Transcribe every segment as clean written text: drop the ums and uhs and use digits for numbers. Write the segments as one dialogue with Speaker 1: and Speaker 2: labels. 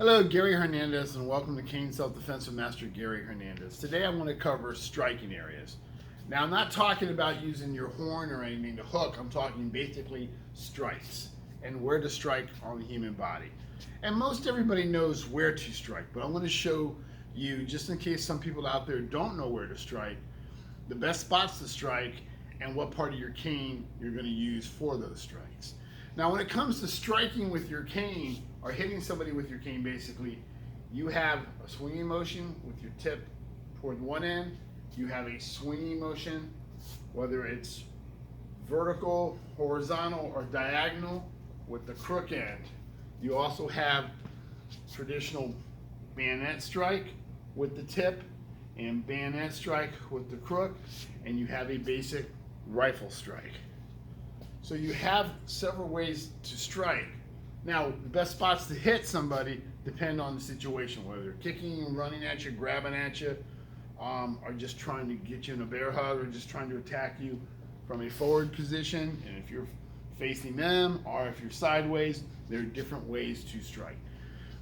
Speaker 1: Hello, Gary Hernandez, and welcome to Cane Self-Defense with Master Gary Hernandez. Today I want to cover striking areas. Now, I'm not talking about using your horn or anything to hook. I'm talking basically strikes and where to strike on the human body. And most everybody knows where to strike, but I want to show you, just in case some people out there don't know where to strike, the best spots to strike and what part of your cane you're going to use for those strikes. Now, when it comes to striking with your cane or hitting somebody with your cane, basically, you have a swinging motion with your tip toward one end. You have a swinging motion, whether it's vertical, horizontal, or diagonal with the crook end. You also have traditional bayonet strike with the tip and bayonet strike with the crook, and you have a basic rifle strike. So you have several ways to strike. Now, the best spots to hit somebody depend on the situation, whether they're kicking and running at you, grabbing at you, or just trying to get you in a bear hug, or just trying to attack you from a forward position. And if you're facing them, or if you're sideways, there are different ways to strike.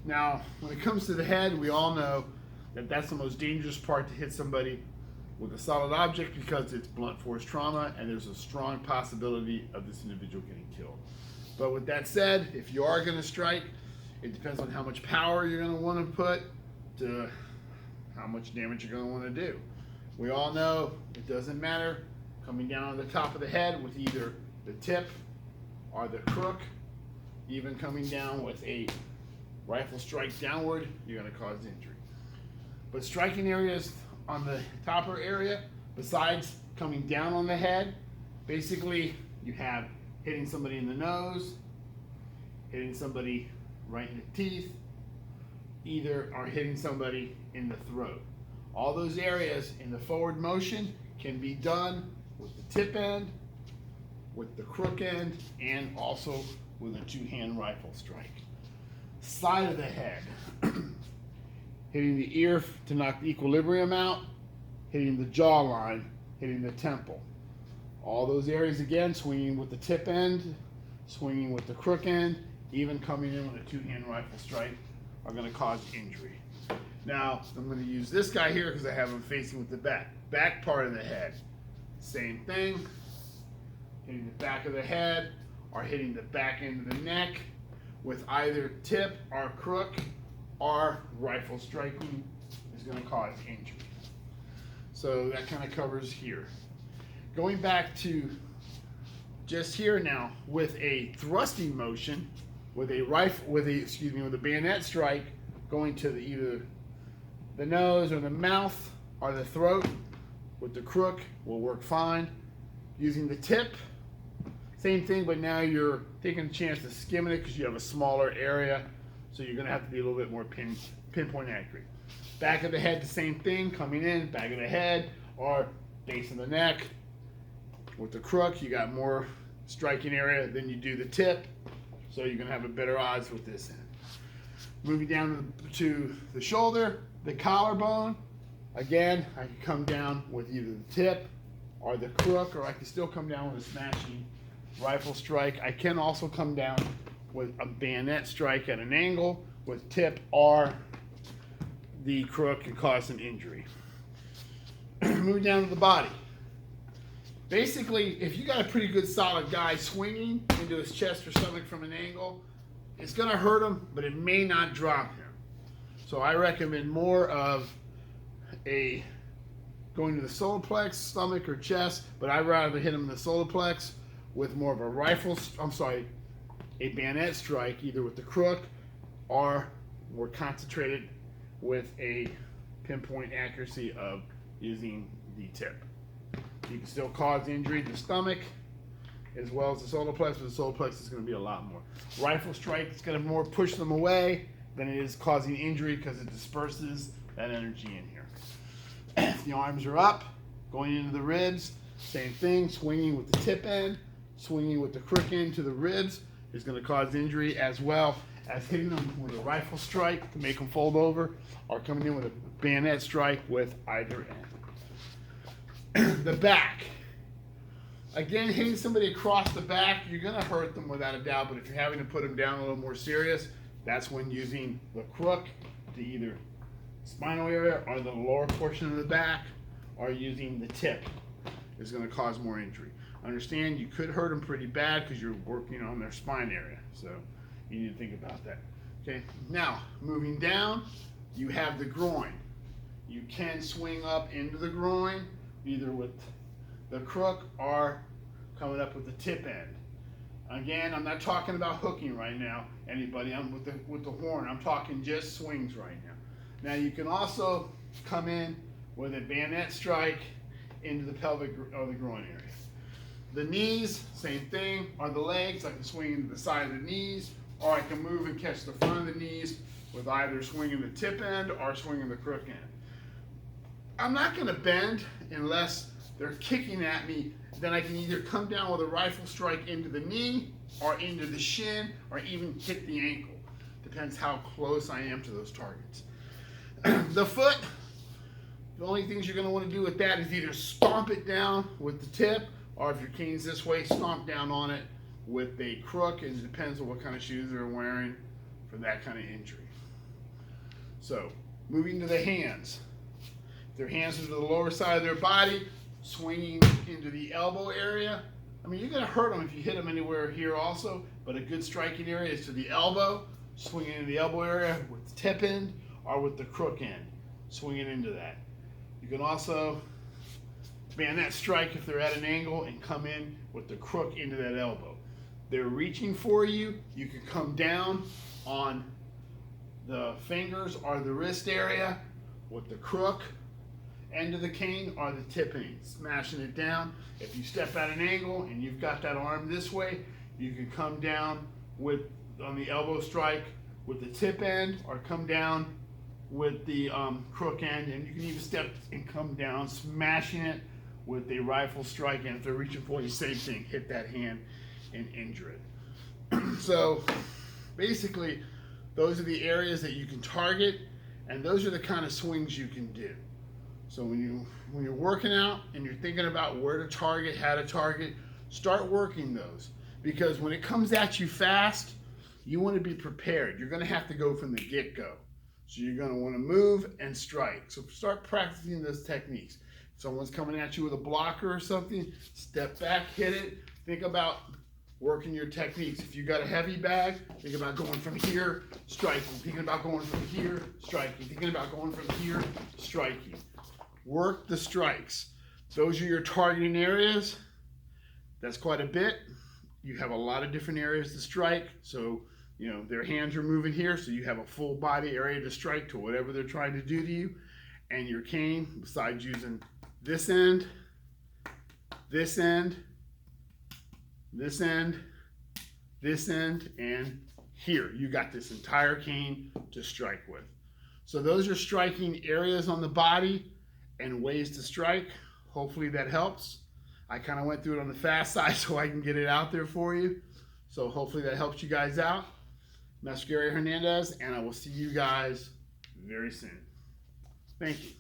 Speaker 1: Now, when it comes to the head, we all know that that's the most dangerous part to hit somebody with a solid object, because it's blunt force trauma and there's a strong possibility of this individual getting killed. But with that said, if you are going to strike, it depends on how much power you're going to want to put to how much damage you're going to want to do. We all know it doesn't matter coming down on the top of the head with either the tip or the crook, even coming down with a rifle strike downward, you're going to cause injury. But striking areas on the topper area, besides coming down on the head, basically you have hitting somebody in the nose, hitting somebody right in the teeth, or hitting somebody in the throat. All those areas in the forward motion can be done with the tip end, with the crook end, and also with a two-hand rifle strike. Side of the head, hitting the ear to knock the equilibrium out, hitting the jawline, hitting the temple. All those areas again, swinging with the tip end, swinging with the crook end, even coming in with a two-hand rifle strike are going to cause injury. Now, I'm going to use this guy here because I have him facing with the back part of the head. Same thing, hitting the back of the head or hitting the back end of the neck with either tip or crook or rifle striking is going to cause injury. So that kind of covers here. Going back to just here now, with a thrusting motion, with a bayonet strike going to either the nose or the mouth or the throat with the crook will work fine. Using the tip, same thing, but now you're taking a chance to skimming it because you have a smaller area, so you're going to have to be a little bit more pinpoint accurate. Back of the head, the same thing, coming in, back of the head, or base of the neck. With the crook, you got more striking area than you do the tip, so you're going to have a better odds with this end. Moving down to the shoulder, the collarbone, again, I can come down with either the tip or the crook, or I can still come down with a smashing rifle strike. I can also come down with a bayonet strike at an angle with tip or the crook can cause some injury. Moving down to the body. Basically, if you got a pretty good solid guy swinging into his chest or stomach from an angle, it's going to hurt him, but it may not drop him. So I recommend more of going to the solar plex, stomach or chest, but I'd rather hit him in the solar plex with more of a bayonet strike, either with the crook or more concentrated with a pinpoint accuracy of using the tip. You can still cause injury to the stomach as well as the solar plex, but the solar plex is going to be a lot more. Rifle strike is going to more push them away than it is causing injury because it disperses that energy in here. If the arms are up, going into the ribs, same thing, swinging with the tip end, swinging with the crook end to the ribs is going to cause injury, as well as hitting them with a rifle strike to make them fold over, or coming in with a bayonet strike with either end. The back. Again, hitting somebody across the back, you're going to hurt them without a doubt, but if you're having to put them down a little more serious, That's when using the crook to either spinal area or the lower portion of the back, or using the tip is going to cause more injury. Understand, you could hurt them pretty bad because you're working on their spine area, so you need to think about that. Okay, now moving down, you have the groin. You can swing up into the groin either with the crook or coming up with the tip end. Again, I'm not talking about hooking right now, anybody. I'm with the horn. I'm talking just swings right now. Now you can also come in with a bayonet strike into the pelvic or the groin area. The knees, same thing, or the legs. I can swing into the side of the knees, or I can move and catch the front of the knees with either swinging the tip end or swinging the crook end. I'm not going to bend unless they're kicking at me. Then I can either come down with a rifle strike into the knee or into the shin or even hit the ankle. Depends how close I am to those targets. The foot, the only things you're going to want to do with that is either stomp it down with the tip, or if your cane's this way, stomp down on it with a crook. It depends on what kind of shoes they're wearing for that kind of injury. So, moving to the hands. Their hands are to the lower side of their body, swinging into the elbow area. I mean, you're going to hurt them if you hit them anywhere here also, but a good striking area is to the elbow, swinging into the elbow area with the tip end or with the crook end, swinging into that. You can also bayonet strike if they're at an angle and come in with the crook into that elbow. They're reaching for you. You can come down on the fingers or the wrist area with the crook end of the cane or the tip end, smashing it down. If you step at an angle and you've got that arm this way, you can come down with on the elbow strike with the tip end, or come down with the crook end, and you can even step and come down, smashing it with a rifle strike. And if they're reaching for you, same thing, hit that hand and injure it. So basically, those are the areas that you can target, and those are the kind of swings you can do. So when you're working out and you're thinking about where to target, how to target, start working those. Because when it comes at you fast, you want to be prepared. You're going to have to go from the get-go. So you're going to want to move and strike. So start practicing those techniques. If someone's coming at you with a blocker or something, step back, hit it. Think about working your techniques. If you got a heavy bag, think about going from here, striking. Thinking about going from here, striking. Thinking about going from here, striking. Work the strikes. Those are your targeting areas. That's quite a bit. You have a lot of different areas to strike. So, their hands are moving here, so you have a full body area to strike to whatever they're trying to do to you. And your cane, besides using this end, this end, this end, this end, and here, you got this entire cane to strike with. So those are striking areas on the body and ways to strike. Hopefully that helps. I kind of went through it on the fast side so I can get it out there for you. So hopefully that helps you guys out. Master Gary Hernandez, and I will see you guys very soon. Thank you.